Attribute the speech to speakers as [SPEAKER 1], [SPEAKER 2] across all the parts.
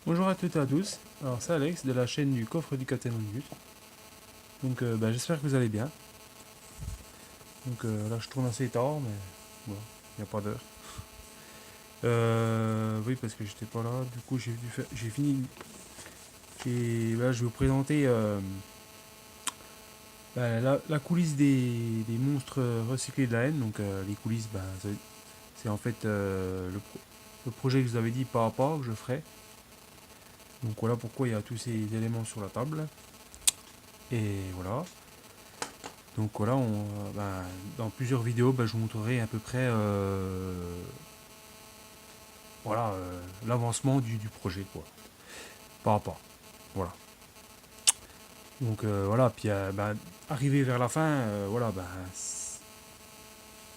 [SPEAKER 1] Bonjour à toutes et à tous, alors c'est Alex de la chaîne du coffre du Captain Ongus. Donc j'espère que vous allez bien. Donc là je tourne assez tard mais bon, il n'y a pas d'heure. Oui parce que j'étais pas là, du coup j'ai fini. Et là je vais vous présenter la coulisse des monstres recyclés de la haine. Donc les coulisses, c'est en fait le projet que je vous avais dit pas à pas que je ferai. Donc voilà pourquoi il y a tous ces éléments sur la table. Et voilà. Donc voilà, dans plusieurs vidéos, je vous montrerai à peu près l'avancement du projet, quoi, pas à pas. Voilà. Donc voilà, puis arrivé vers la fin,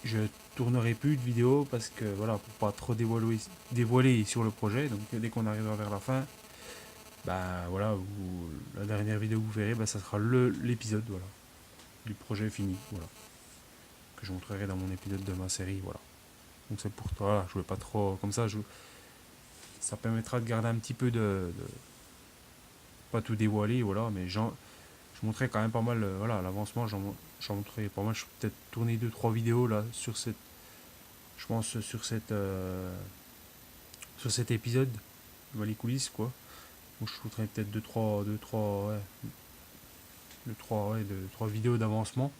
[SPEAKER 1] je tournerai plus de vidéos parce que voilà, pour pas trop dévoiler sur le projet. Donc dès qu'on arrivera vers la fin, la dernière vidéo que vous verrez, ça sera l'épisode, voilà, du projet fini, voilà, que je montrerai dans mon épisode de ma série, voilà. Donc c'est pour toi, voilà, je voulais pas trop comme ça. Ça permettra de garder un petit peu pas tout dévoiler, voilà, mais je montrais quand même pas mal, voilà, l'avancement, j'en montrais pas mal. Je vais peut-être tourner deux trois vidéos là sur cette, je pense sur cet épisode, les coulisses quoi. Donc je montrerai peut-être deux trois vidéos d'avancement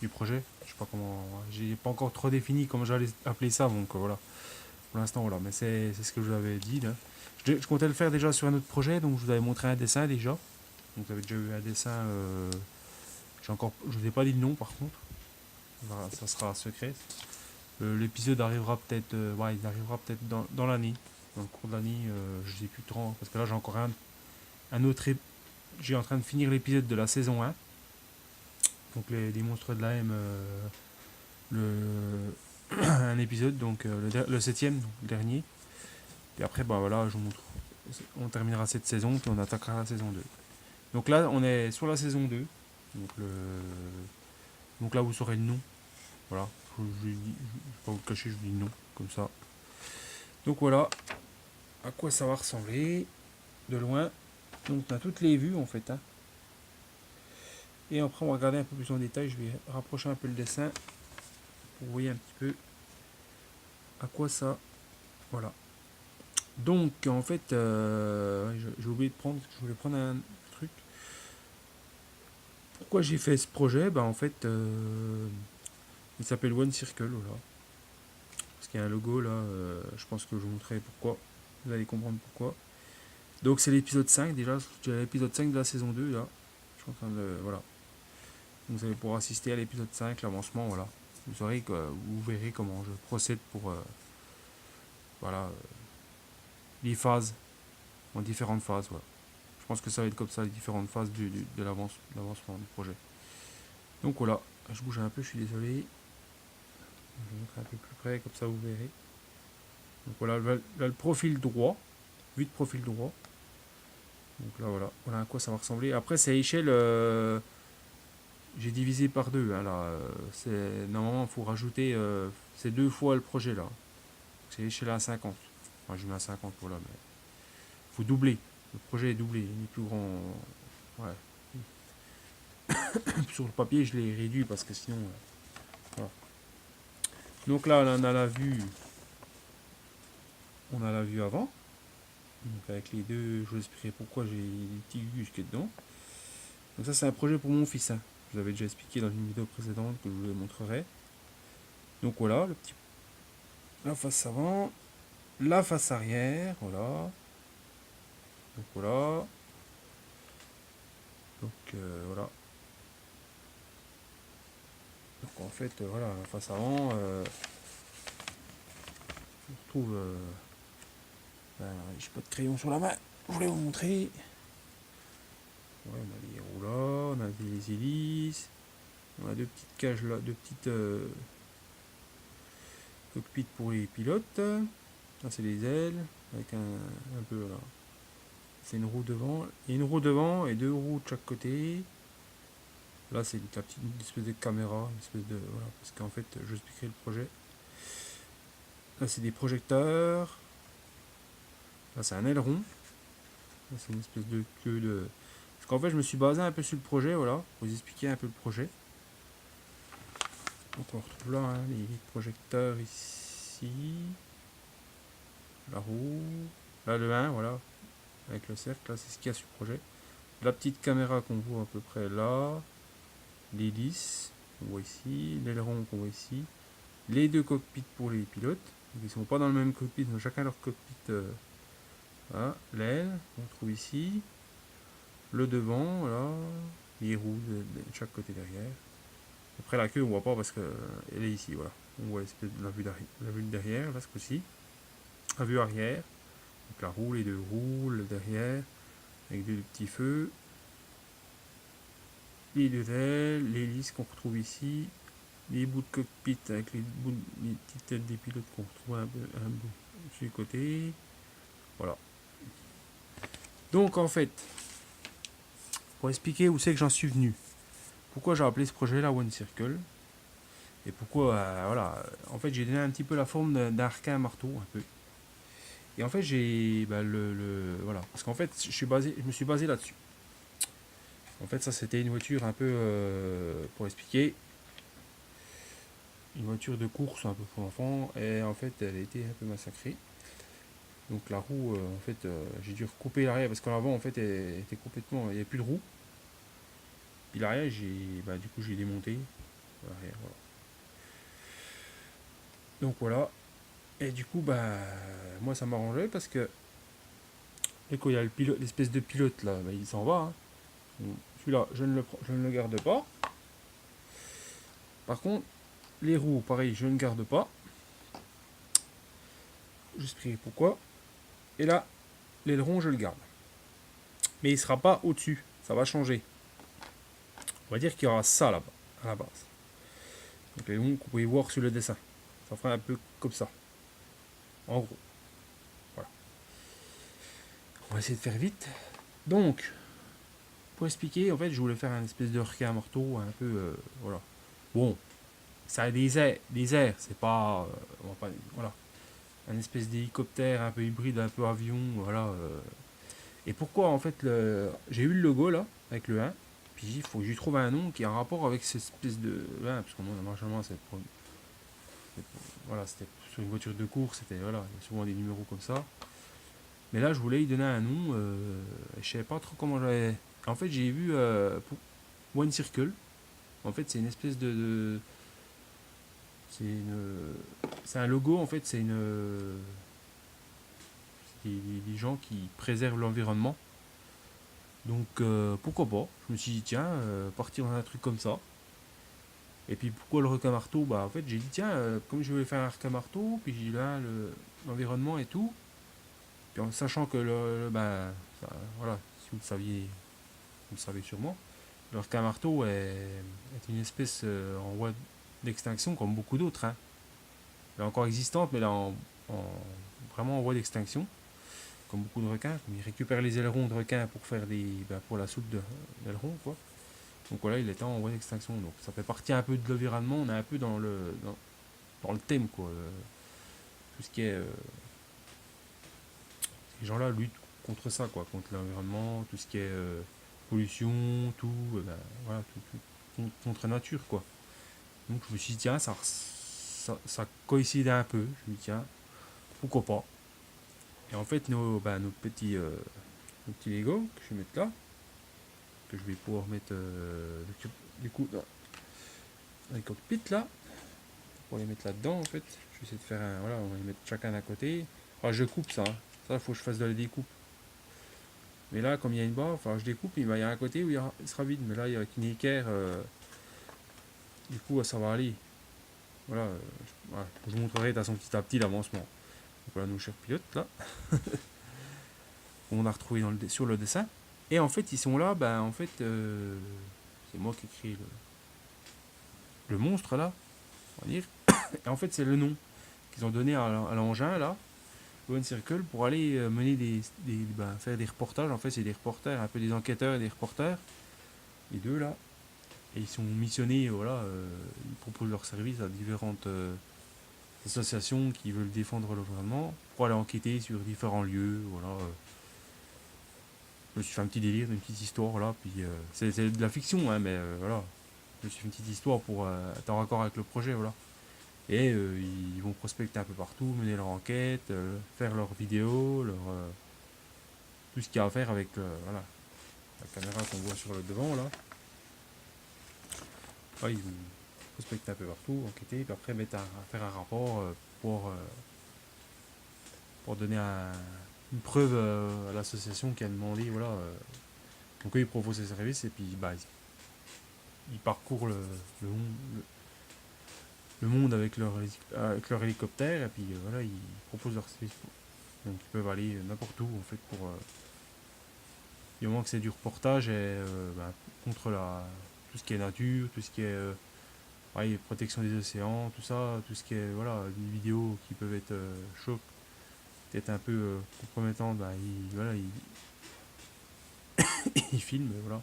[SPEAKER 1] du projet. Je sais pas comment, j'ai pas encore trop défini comment j'allais appeler ça, donc voilà. Pour l'instant, voilà, mais c'est ce que je vous avais dit là. Je comptais le faire déjà sur un autre projet, donc je vous avais montré un dessin déjà. Donc vous avez déjà eu un dessin. Je vous ai pas dit le nom par contre. Voilà, ça sera secret. L'épisode arrivera peut-être. Il arrivera peut-être dans l'année. Dans le cours de l'année, je sais plus trop. Parce que là j'ai encore un autre. J'ai en train de finir l'épisode de la saison 1. Donc les monstres de la M. Un épisode, donc le septième, donc, le dernier. Et après, voilà, je vous montre. On terminera cette saison, puis on attaquera la saison 2. Donc là, on est sur la saison 2. Donc, donc là, vous saurez le nom. Voilà. Je vais pas vous le cacher, je vous dis le nom. Comme ça. Donc voilà à quoi ça va ressembler de loin. Donc on a toutes les vues en fait, hein. Et après, on va regarder un peu plus en détail. Je vais rapprocher un peu le dessin pour que vous voyez un petit peu à quoi ça. Voilà. Donc en fait, j'ai oublié de prendre. Je voulais prendre un truc. Pourquoi j'ai fait ce projet? En fait, il s'appelle One Circle. Voilà. Parce qu'il y a un logo là. Je pense que je vous montrerai pourquoi. Vous allez comprendre pourquoi. Donc c'est l'épisode 5 déjà. J'ai l'épisode 5 de la saison 2 là. Je suis en train de. Voilà. Donc, vous allez pouvoir assister à l'épisode 5, l'avancement. Voilà. Vous verrez comment je procède pour voilà, les phases, en différentes phases. Voilà. Je pense que ça va être comme ça, les différentes phases de l'avancement du projet. Donc voilà, je bouge un peu, je suis désolé. Je vais montrer un peu plus près, comme ça vous verrez. Donc voilà, là, le profil droit, vue de profil droit. Donc là voilà à quoi ça va ressembler. Après c'est à échelle, j'ai divisé par deux. Hein, là, normalement il faut rajouter, c'est deux fois le projet là. C'est échelle à 50. Enfin, je mets à 50, voilà, mais il faut doubler. Le projet est doublé, il est plus grand. Ouais. Sur le papier, je l'ai réduit parce que sinon. Voilà. Donc là, on a la vue. On a la vue avant. Donc avec les deux, je vous expliquerai pourquoi j'ai des petits jusque dedans. Donc ça, c'est un projet pour mon fils. Hein. Je vous avais déjà expliqué dans une vidéo précédente que je vous montrerai. Donc voilà, la face avant, la face arrière, voilà. Donc voilà. Donc voilà. Donc en fait, voilà, la face avant, on retrouve. J'ai pas de crayon sur la main, je voulais vous montrer. Ouais, on a les roues là, on a des hélices, on a deux petites cages là, deux petites cockpits pour les pilotes. Là, c'est les ailes, avec un peu là. C'est une roue devant, et une roue devant et deux roues de chaque côté. Là, c'est une espèce de caméra, une espèce de. Voilà, parce qu'en fait, je vous expliquerai le projet. Là, c'est des projecteurs. Là, c'est un aileron. C'est une espèce de queue de... Parce qu'en fait, je me suis basé un peu sur le projet, voilà, pour vous expliquer un peu le projet. Donc on retrouve là hein, les projecteurs ici, la roue, là le 1, voilà, avec le cercle, là c'est ce qu'il y a sur le projet. La petite caméra qu'on voit à peu près là, l'hélice qu'on voit ici, l'aileron qu'on voit ici, les deux cockpits pour les pilotes. Donc, ils ne sont pas dans le même cockpit, ils ont chacun leur cockpit. Voilà, l'aile qu'on trouve ici, le devant, voilà, les roues de chaque côté derrière. Après la queue on voit pas parce qu'elle est ici, voilà. On voit la vue de derrière, là ce coup-ci. La vue arrière, donc la roue, les deux roues, le derrière, avec deux petits feux. Les deux ailes, l'hélice qu'on retrouve ici, les bouts de cockpit avec les petites têtes des pilotes qu'on retrouve un bout sur le côté. Voilà. Donc en fait, pour expliquer où c'est que j'en suis venu, pourquoi j'ai appelé ce projet là One Circle, et pourquoi, voilà, en fait j'ai donné un petit peu la forme d'un arc marteau, un peu. Et en fait j'ai, voilà, parce qu'en fait je me suis basé là-dessus. En fait ça c'était une voiture un peu, pour expliquer, une voiture de course un peu pour enfants, et en fait elle a été un peu massacrée. Donc la roue, en fait, j'ai dû recouper l'arrière parce qu'en avant en fait elle était complètement, il n'y avait plus de roue. Puis l'arrière du coup j'ai démonté l'arrière, voilà. Donc voilà. Et du coup moi ça m'arrangeait parce que et quand il y a le pilote, l'espèce de pilote là, il s'en va. Hein. Donc, celui-là je ne le garde pas. Par contre les roues pareil je ne garde pas. J'explique pourquoi. Et là l'aileron je le garde. Mais il ne sera pas au-dessus. Ça va changer. On va dire qu'il y aura ça là-bas, à la base. Donc l'aileron que vous pouvez voir sur le dessin. Ça fera un peu comme ça. En gros. Voilà. On va essayer de faire vite. Donc, pour expliquer, en fait, je voulais faire un espèce de requin à marteau, un peu, voilà. Bon, ça a des airs, c'est pas, on va pas, voilà, un espèce d'hélicoptère un peu hybride, un peu avion, voilà. Et pourquoi, en fait, j'ai eu le logo là, avec le 1, puis il faut que je lui trouve un nom qui a un rapport avec cette espèce de, voilà, parce que moi, normalement, voilà, c'était sur une voiture de course, c'était, voilà, il y a souvent des numéros comme ça. Mais là, je voulais lui donner un nom, je savais pas trop comment j'allais. En fait, j'ai vu One Circle. En fait, c'est une espèce c'est un logo. En fait, c'est des gens qui préservent l'environnement. Donc, pourquoi pas. Je me suis dit tiens, partir dans un truc comme ça. Et puis pourquoi le requin marteau? Bah en fait, j'ai dit tiens, comme je voulais faire un requin marteau, puis j'ai là l'environnement et tout. Puis en sachant que voilà, si vous le saviez, vous le savez sûrement. Le requin marteau est une espèce en voie d'extinction comme beaucoup d'autres. Hein. Elle est encore existante, mais elle est vraiment en voie d'extinction, comme beaucoup de requins. Comme ils récupèrent les ailerons de requins pour faire pour la soupe d'ailerons, quoi. Donc voilà, il est en voie d'extinction. Donc ça fait partie un peu de l'environnement. On est un peu dans le thème, quoi. Tout ce qui est, ces gens-là luttent contre ça, quoi, contre l'environnement, tout ce qui est pollution, tout, voilà, contre la nature, quoi. Donc je me suis dit tiens, ça coïncidait un peu. Je me dis tiens, pourquoi pas. Et en fait nos petits Lego que je vais mettre là, que je vais pouvoir mettre du coup dans les cockpits là, pour les mettre là-dedans en fait. Je vais essayer de faire un. Voilà, on va les mettre chacun d'un côté. Ah, je coupe ça, hein. Ça il faut que je fasse de la découpe. Mais là comme il y a une barre, enfin je découpe, il y a un côté où il sera vide, mais là il y a une équerre, du coup ça va aller. Voilà, voilà, je vous montrerai de toute façon petit à petit l'avancement. Donc voilà nos chers pilotes là, on a retrouvé sur le dessin. Et en fait ils sont là, en fait c'est moi qui ai créé le monstre là, on va dire. Et en fait c'est le nom qu'ils ont donné à l'engin là, One Circle, pour aller mener faire des reportages. En fait c'est des reporters, un peu des enquêteurs et des reporters, les deux là. Et ils sont missionnés, voilà, ils proposent leurs services à différentes associations qui veulent défendre l'environnement pour aller enquêter sur différents lieux, voilà. Je me suis fait un petit délire, une petite histoire là, puis c'est de la fiction, hein, mais voilà. Je me suis fait une petite histoire pour être en raccord avec le projet, voilà. Et ils vont prospecter un peu partout, mener leur enquête, faire leurs vidéos, tout ce qu'il y a à faire avec voilà, la caméra qu'on voit sur le devant là. Ouais, ils vont prospecter un peu partout, enquêter, puis après faire un rapport pour donner une preuve à l'association qui a demandé, voilà. Donc eux, ils proposent ces services et puis bah, ils parcourent le monde avec leur hélicoptère et puis voilà, ils proposent leurs services. Donc ils peuvent aller n'importe où en fait pour du moment que c'est du reportage et bah, contre tout ce qui est nature, tout ce qui est ouais, protection des océans, tout ça, tout ce qui est voilà, des vidéos qui peuvent être choc, peut-être un peu compromettantes, bah, voilà, ils filment, voilà,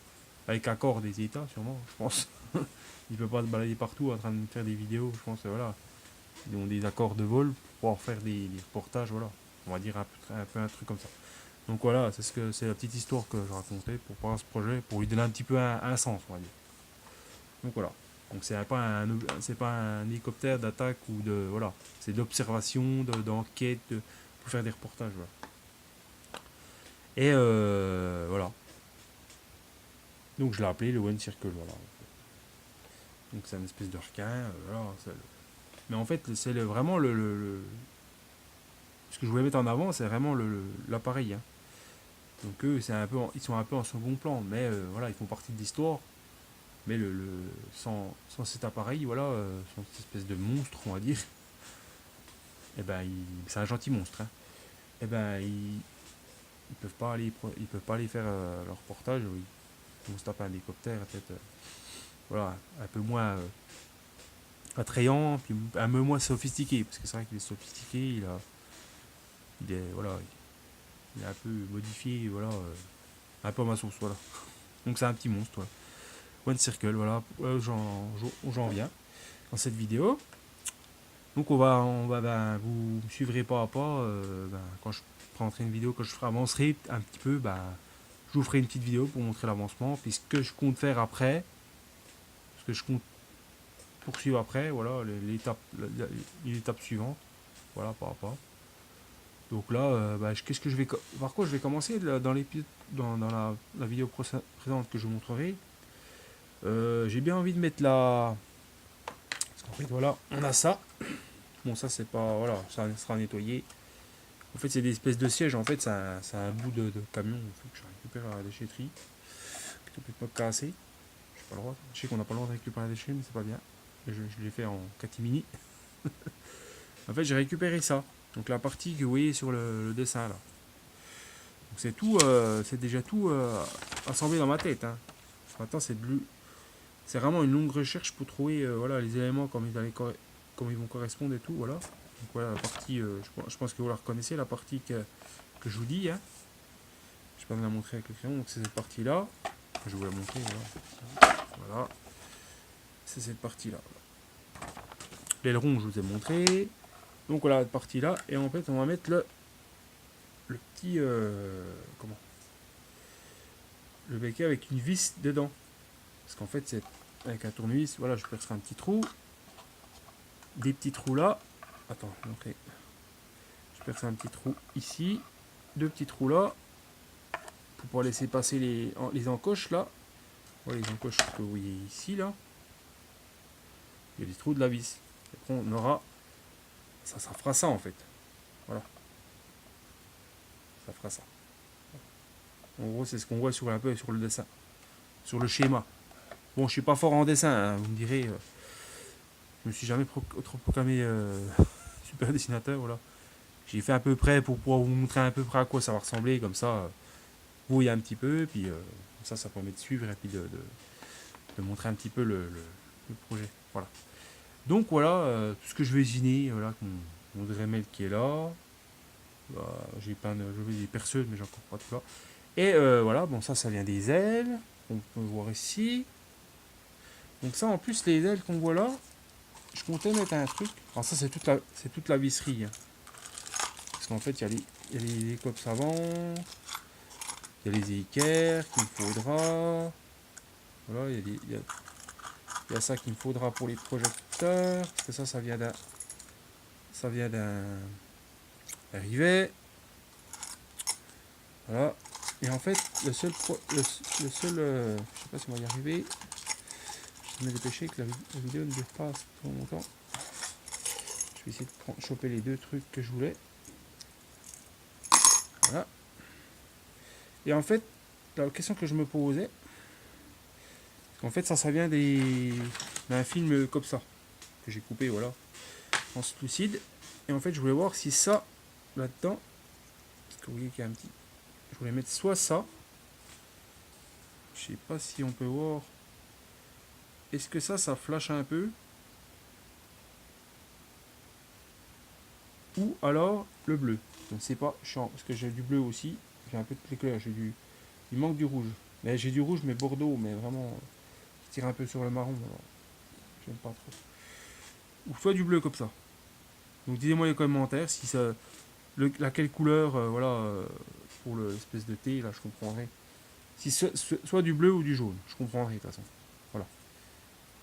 [SPEAKER 1] avec accord des États sûrement, je pense. Ils ne peuvent pas se balader partout en train de faire des vidéos, je pense, voilà. Ils ont des accords de vol pour pouvoir faire des reportages, voilà. On va dire un peu un truc comme ça. Donc voilà, c'est la petite histoire que je racontais pour parler de ce projet, pour lui donner un petit peu un sens, on va dire. Donc voilà. Donc c'est pas un hélicoptère d'attaque ou de voilà, c'est d'observation, d'enquête, pour faire des reportages. Voilà. Et voilà. Donc je l'ai appelé le One Circle. Voilà. Donc c'est une espèce de requin. Voilà, mais en fait c'est vraiment ce que je voulais mettre en avant, c'est vraiment l'appareil. Hein. Donc eux, ils sont un peu en second plan, mais voilà, ils font partie de l'histoire. Mais sans cet appareil, voilà, sans cette espèce de monstre, on va dire, eh ben, c'est un gentil monstre. Hein. Eh ben, ils peuvent pas aller faire leur reportage. Ils vont se taper un hélicoptère, peut-être, voilà, un peu moins attrayant, puis un peu moins sophistiqué, parce que c'est vrai qu'il est sophistiqué, voilà, il est un peu modifié, voilà, un peu à ma sauce, voilà. Donc c'est un petit monstre, voilà. One Circle, voilà, où j'en viens dans cette vidéo. Donc ben, vous me suivrez pas à pas. Ben, quand je présenterai une vidéo, quand je avancerai un petit peu, ben, je vous ferai une petite vidéo pour montrer l'avancement. Puis ce que je compte faire après, ce que je compte poursuivre après, voilà, l'étape suivante, voilà, par rapport. Donc là, ben, qu'est-ce que je vais, par quoi je vais commencer dans la vidéo présente que je vous montrerai. J'ai bien envie de mettre parce qu'en fait, voilà, on a ça. Bon, ça c'est pas, voilà, ça sera nettoyé. En fait, c'est des espèces de sièges. En fait, c'est un bout de camion en fait, que je récupère à la déchetterie. Qui est complètement cassé. J'ai pas le droit. Je sais qu'on n'a pas le droit de récupérer la déchet, mais c'est pas bien. Je l'ai fait en catimini. En fait, j'ai récupéré ça. Donc la partie que vous voyez sur le dessin là. Donc c'est tout, c'est déjà tout assemblé dans ma tête. Hein. Maintenant, c'est vraiment une longue recherche pour trouver voilà, les éléments comme ils vont correspondre et tout. Voilà. Donc voilà la partie, je pense que vous la reconnaissez, la partie que je vous dis. Hein. Je peux vous la montrer avec le crayon. Donc c'est cette partie-là. Je vais vous la montrer. Voilà. C'est cette partie-là. L'aileron, je vous ai montré. Donc voilà, cette partie-là. Et en fait, on va mettre le petit... comment le béquet avec une vis dedans. Parce qu'en fait, c'est avec un tournevis. Voilà, je percerai un petit trou. Des petits trous là. Attends, okay. Je percerai un petit trou ici. Deux petits trous là. Pour pouvoir laisser passer les encoches là. Voilà les encoches que vous voyez ici là. Il y a des trous de la vis. Après on aura. Ça fera ça en fait. Voilà. Ça fera ça. En gros c'est ce qu'on voit un peu sur le dessin. Sur le schéma. Bon je suis pas fort en dessin, hein, vous me direz. Je me suis jamais trop proclamé super dessinateur, voilà. J'ai fait à peu près pour pouvoir vous montrer à peu près à quoi ça va ressembler, comme ça vous voyez un petit peu, puis ça permet de suivre et puis de montrer un petit peu le projet. Voilà. Donc voilà, tout ce que je vais usiner, voilà, mon Dremel qui est là. J'ai des perceuses, mais j'ai encore pas tout là. Et voilà, bon ça vient des ailes, on peut voir ici. Donc ça en plus les ailes qu'on voit là, je comptais mettre un truc. Alors ça c'est toute la visserie. Hein. Parce qu'en fait il y a les copes savants. Il y a les équerres qu'il me faudra. Voilà, il y a ça qu'il me faudra pour les projecteurs. Parce que ça vient d'un. Ça vient d'un rivet. Voilà. Et en fait, le seul. Je sais pas si on va y arriver. Je vais me dépêcher que la vidéo ne dure pas trop longtemps. Je vais essayer de choper les deux trucs que je voulais. Voilà. Et en fait, la question que je me posais, en fait, ça vient d'un film comme ça, que j'ai coupé, voilà, en lucide. Et en fait, je voulais voir si ça, là-dedans, parce que vous voyez qu'il y a un petit. Je voulais mettre soit ça. Je sais pas si on peut voir. Est-ce que ça flash un peu? Ou alors le bleu. Je ne sais pas, chiant, parce que j'ai du bleu aussi. J'ai un peu de couleurs, il manque du rouge. Mais j'ai du rouge, mais Bordeaux, mais vraiment, qui tire un peu sur le marron. Alors, j'aime pas trop. Ou soit du bleu comme ça. Donc dites-moi les commentaires si ça, laquelle couleur, voilà, pour l'espèce de thé, là, je comprendrai. Si soit du bleu ou du jaune, je comprendrai de toute façon. Voilà.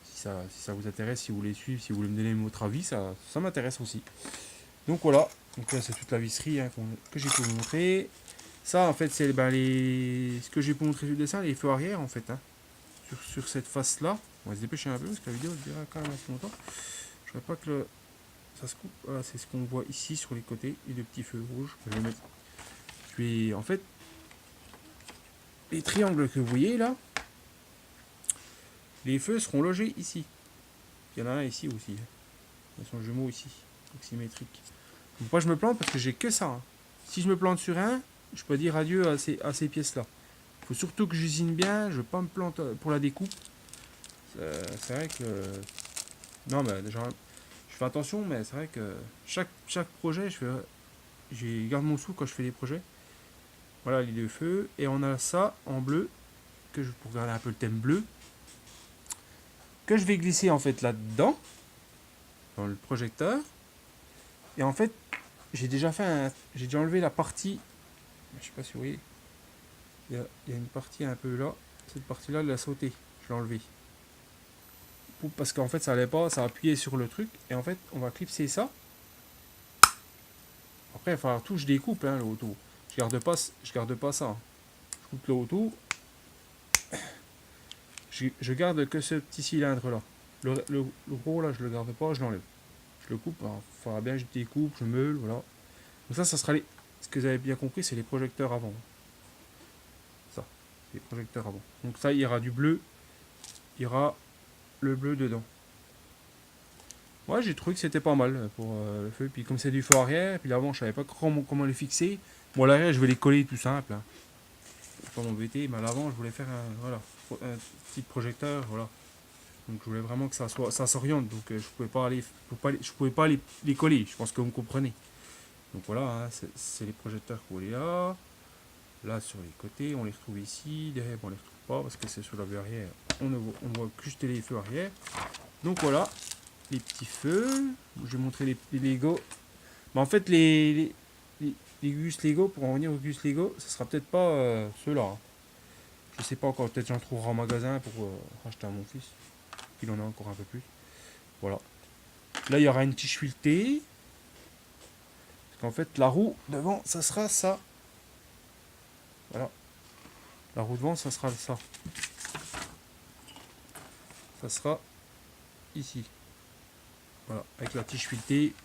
[SPEAKER 1] Si ça vous intéresse, si vous voulez suivre, si vous voulez me donner votre avis, ça m'intéresse aussi. Donc voilà. Donc là, c'est toute la visserie hein, que j'ai pu vous montrer. Ça, en fait, c'est ce que j'ai pu vous montrer sur le dessin, les feux arrière, en fait. Hein, sur cette face-là. On va se dépêcher un peu parce que la vidéo durera quand même assez longtemps. Je ne voudrais pas que ça se coupe. Voilà, c'est ce qu'on voit ici sur les côtés. Et le petit feu rouge. En fait, les triangles que vous voyez là, les feux seront logés ici. Il y en a un ici aussi. Hein. Ils sont jumeaux ici. Donc symétriques. Donc moi je me plante parce que j'ai que ça. Hein. Si je me plante sur un, je peux dire adieu à ces pièces-là. Il faut surtout que j'usine bien. Je ne veux pas me planter pour la découpe. C'est vrai que... Non mais déjà, je fais attention, mais c'est vrai que chaque projet, je garde mon sou quand je fais des projets. Voilà les deux feux. Et on a ça en bleu, pour garder un peu le thème bleu, que je vais glisser en fait là-dedans, dans le projecteur. Et en fait, j'ai déjà enlevé la partie, je sais pas si vous voyez, il y a une partie un peu là, cette partie-là, elle a sauté, je l'ai enlevé. Parce qu'en fait, ça allait pas, ça appuyait sur le truc, et en fait, on va clipser ça. Après, il va falloir tout, je découpe hein, le auto. Je garde pas ça. Je coupe le auto. Je garde que ce petit cylindre là. Le gros là, je le garde pas, je l'enlève. Je le coupe, il faudra bien que je découpe, je meule, voilà. Donc ça sera ce que vous avez bien compris, c'est les projecteurs avant. Ça, les projecteurs avant. Donc ça, il y aura du bleu, il y aura le bleu dedans. Ouais, j'ai trouvé que c'était pas mal pour le feu. Puis comme c'est du feu arrière, puis l'avant, je savais pas comment les fixer. Bon, à l'arrière, je vais les coller tout simple. Hein. Pas m'embêter, mais à l'avant, je voulais faire un petit projecteur, voilà. Donc je voulais vraiment que ça s'oriente. Donc je pouvais pas les coller. Je pense que vous me comprenez. Donc voilà, hein, c'est les projecteurs qu'on voit là. Là sur les côtés, on les retrouve ici. Derrière, on les retrouve pas parce que c'est sur la vue arrière. On voit juste les feux arrière. Donc voilà, les petits feux. Je vais montrer les Lego. Mais en fait, les Gus Lego, pour en revenir aux Gus Lego, ce sera peut-être pas ceux-là. Hein. Je sais pas encore, peut-être j'en trouverai en magasin pour racheter à mon fils. Il en a encore un peu plus. Voilà. Là, il y aura une tige filetée. Parce qu'en fait, la roue devant, ça sera ça. Voilà. La roue devant, ça sera ça. Ça sera ici. Voilà. Avec la tige filetée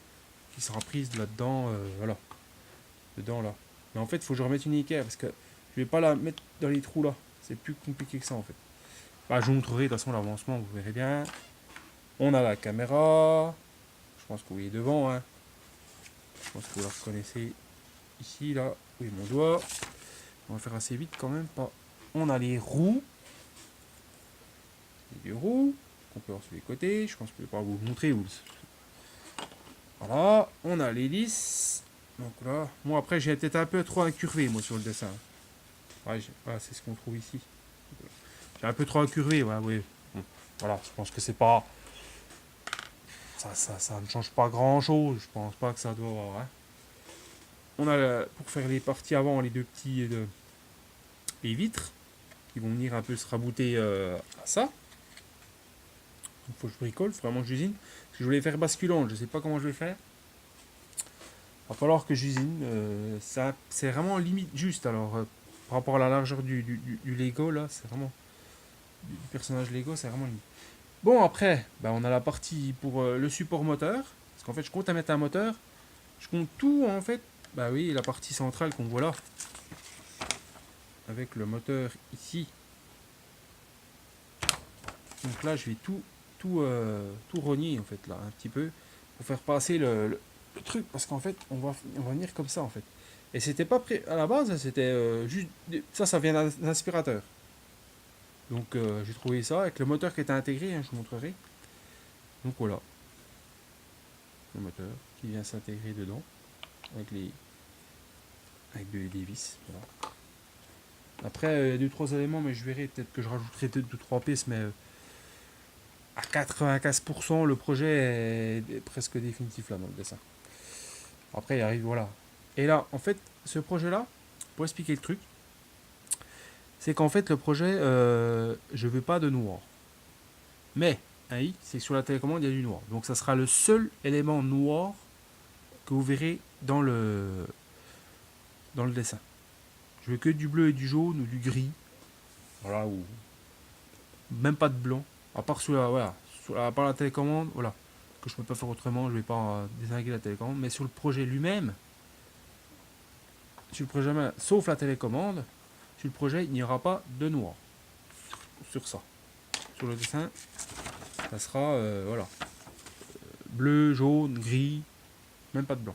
[SPEAKER 1] qui sera prise là-dedans. Voilà. Dedans, là. Mais en fait, il faut que je remette une équerre parce que je vais pas la mettre dans les trous là. C'est plus compliqué que ça en fait. Bah, je vous montrerai de toute façon l'avancement, vous verrez bien. On a la caméra. Je pense que vous voyez devant. Hein. Je pense que vous la reconnaissez ici, là. Oui, mon doigt. On va faire assez vite quand même. Pas. On a les roues. Les deux roues. Qu'on peut voir sur les côtés. Je pense que je ne vais pas vous montrer. Voilà. On a l'hélice. Donc là. Moi après j'ai peut-être un peu trop incurvé moi sur le dessin. Ouais, voilà, c'est ce qu'on trouve ici. J'ai un peu trop incurvé. Ouais, oui. Bon, voilà. Je pense que c'est pas. Ça ne change pas grand chose. Je pense pas que ça doit. Hein. On a pour faire les parties avant les deux petits les vitres qui vont venir un peu se rabouter à ça. Il faut que je bricole, vraiment que j'usine. Parce que je voulais faire basculant, je sais pas comment je vais faire. Va falloir que j'usine. Ça, c'est vraiment limite juste. Alors, par rapport à la largeur du Lego, là, c'est vraiment. Du personnage Lego, c'est vraiment limite. Bon, après, bah, on a la partie pour le support moteur. Parce qu'en fait, je compte à mettre un moteur. Je compte tout, en fait. Bah oui, la partie centrale qu'on voit là. Avec le moteur ici. Donc là, je vais tout rogner, en fait, là, un petit peu. Pour faire passer le truc. Parce qu'en fait, on va venir comme ça, en fait. Et c'était pas prêt à la base, c'était juste. Ça vient d'un aspirateur. Donc j'ai trouvé ça avec le moteur qui était intégré, hein, je vous montrerai. Donc voilà, le moteur qui vient s'intégrer dedans avec des vis. Voilà. Après, il y a 2-3 éléments, mais je verrai peut-être que je rajouterai 2-3 pièces, mais à 95%, le projet est presque définitif là dans le dessin. Après, il arrive, voilà. Et là, en fait, ce projet-là, pour expliquer le truc, c'est qu'en fait, le projet, je veux pas de noir. Mais, c'est que sur la télécommande, il y a du noir. Donc, ça sera le seul élément noir que vous verrez dans le dessin. Je veux que du bleu et du jaune ou du gris. Voilà, ou même pas de blanc. À part à part la télécommande, voilà. Que je peux pas faire autrement, je vais pas désinguer la télécommande. Mais sur le projet lui-même, sauf la télécommande, sur le projet, il n'y aura pas de noir. Sur ça. Sur le dessin, ça sera, voilà. Bleu, jaune, gris, même pas de blanc.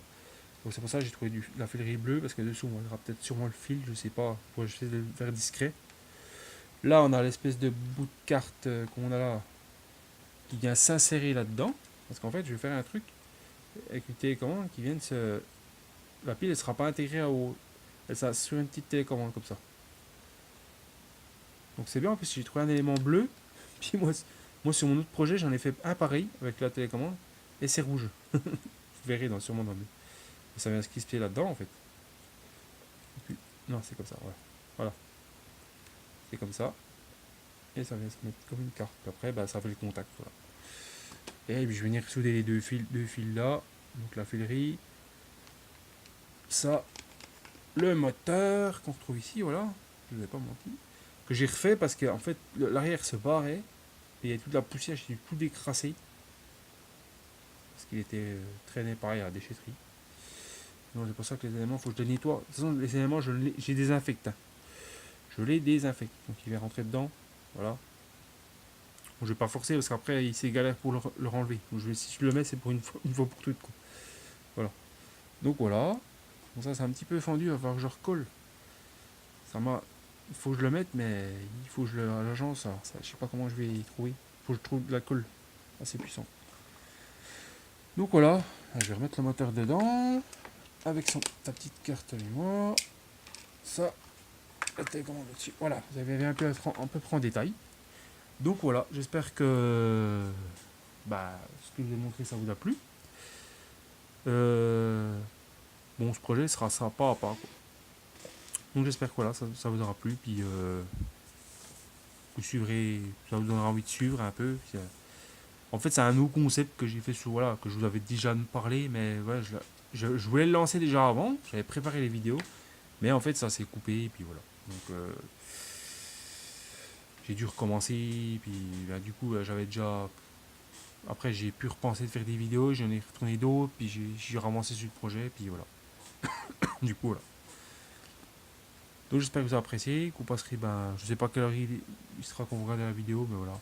[SPEAKER 1] Donc c'est pour ça que j'ai trouvé la filerie bleue, parce que dessous on verra peut-être sûrement le fil, je sais pas, pour essayer de le faire discret. Là on a l'espèce de bout de carte qu'on a là, qui vient s'insérer là-dedans, parce qu'en fait je vais faire un truc avec une télécommande qui vient de se... La pile elle sera pas intégrée elle sera sur une petite télécommande comme ça. Donc c'est bien, en plus j'ai trouvé un élément bleu, puis moi sur mon autre projet j'en ai fait un pareil avec la télécommande, et c'est rouge. Vous verrez sûrement dans le... Et ça vient se crisper là-dedans en fait. Puis, non, c'est comme ça, voilà. Voilà. C'est comme ça. Et ça vient se mettre comme une carte. Puis après, bah, ça fait le contact. Voilà. Et puis je vais venir souder les deux fils là. Donc la filerie. Ça. Le moteur qu'on retrouve ici, voilà. Je ne vous ai pas menti. Que j'ai refait parce que en fait, l'arrière se barrait. Et il y a toute la poussière, j'ai dû tout décrasser. Parce qu'il était traîné pareil à la déchetterie. Donc c'est pour ça que les éléments, il faut que je les nettoie. De toute façon, les éléments, j'ai désinfecte. Je les désinfecte. Donc il va rentrer dedans. Voilà. Bon, je vais pas forcer parce qu'après c'est galère pour le renlever. Donc, si je le mets, c'est pour une fois pour toutes. Quoi. Voilà. Donc voilà. Bon, ça c'est un petit peu fendu, il va falloir que je recolle. Il faut que je le mette, mais il faut que je l'agence. Alors ça, je sais pas comment je vais y trouver. Il faut que je trouve de la colle assez puissant. Donc voilà. Je vais remettre le moteur dedans. Avec ta petite carte mémoire. Ça. La télécommande dessus. Voilà. Vous avez un peu près en détail. Donc voilà, j'espère que ce que je vous ai montré ça vous a plu. Bon, ce projet sera pas à pas. Quoi. Donc j'espère que voilà, ça vous aura plu. Puis vous suivrez, ça vous donnera envie de suivre un peu. Puis, en fait, c'est un nouveau concept que j'ai fait que je vous avais déjà parlé, mais ouais, je voulais le lancer déjà avant. J'avais préparé les vidéos, mais en fait, ça s'est coupé. Et puis voilà. Donc j'ai dû recommencer. Puis du coup, j'avais déjà. Après, j'ai pu repenser de faire des vidéos, j'en ai retourné d'autres, puis j'ai ramassé sur le projet, puis voilà. Du coup, voilà. Donc, j'espère que vous avez apprécié, que vous passerez, je sais pas quelle heure il sera quand vous regardez la vidéo, mais voilà.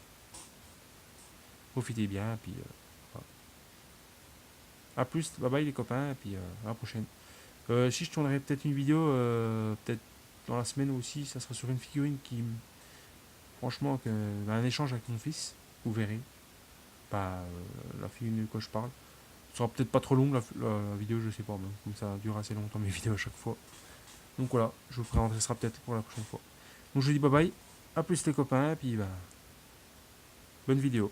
[SPEAKER 1] Profitez bien, puis voilà. A plus, bye bye les copains, et puis à la prochaine. Si je tournerai peut-être une vidéo, peut-être dans la semaine aussi, ça sera sur une figurine franchement, un échange avec mon fils, vous verrez. La figurine de quoi je parle. Ce sera peut-être pas trop longue la vidéo, je sais pas, mais comme ça dure assez longtemps mes vidéos à chaque fois. Donc voilà, je vous présenterai ça peut-être pour la prochaine fois. Donc je vous dis bye bye, à plus les copains, et puis bonne vidéo.